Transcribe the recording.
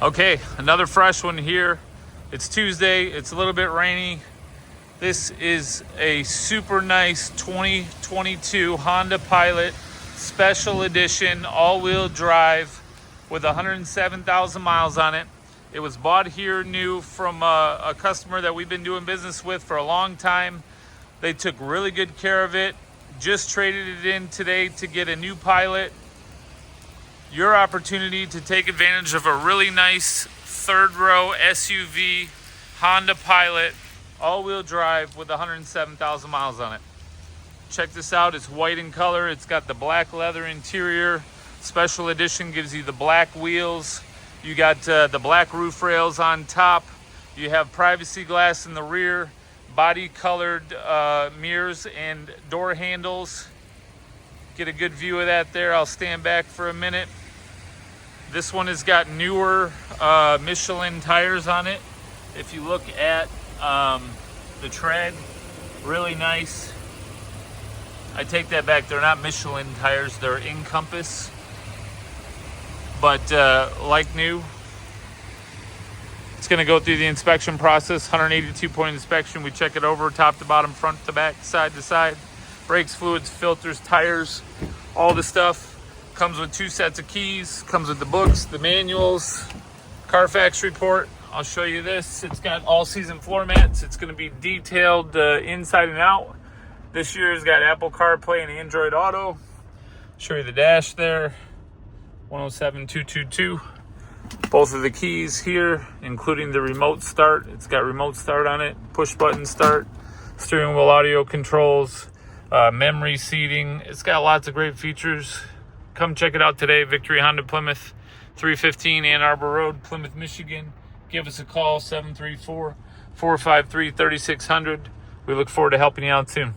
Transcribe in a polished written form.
Okay, another fresh one here. It's Tuesday, it's a little bit rainy. This is a super nice 2022 Honda Pilot Special Edition all-wheel drive with 107,000 miles on it. It was bought here new from a customer that we've been doing business with for a long time. They took really good care of it. Just traded it in today to get a new Pilot. Your opportunity to take advantage of a really nice third row SUV Honda Pilot all-wheel drive with 107,000 miles on it. Check this out. It's white in color. It's got the black leather interior. Special edition gives you the black wheels. You got the black roof rails on top. You have privacy glass in the rear, body colored mirrors and door handles. Get a good view of that there. I'll stand back for a minute. This one has got newer Michelin tires on it. If you look at the tread, really nice. I take that back. They're not Michelin tires. They're Encompass. But like new. It's going to go through the inspection process. 182-point inspection. We check it over top to bottom, front to back, side to side. Brakes, fluids, filters, tires, all the stuff. Comes with 2 sets of keys, comes with the books, the manuals, Carfax report. I'll show you this. It's got all season floor mats. It's going to be detailed inside and out. This year's got Apple CarPlay and Android Auto. Show you the dash there. 107222. Both of the keys here, including the remote start. It's got remote start on it, push button start, steering wheel audio controls, memory seating. It's got lots of great features. Come check it out today. Victory Honda Plymouth, 315 Ann Arbor Road, Plymouth, Michigan. Give us a call, 734-453-3600. We look forward to helping you out soon.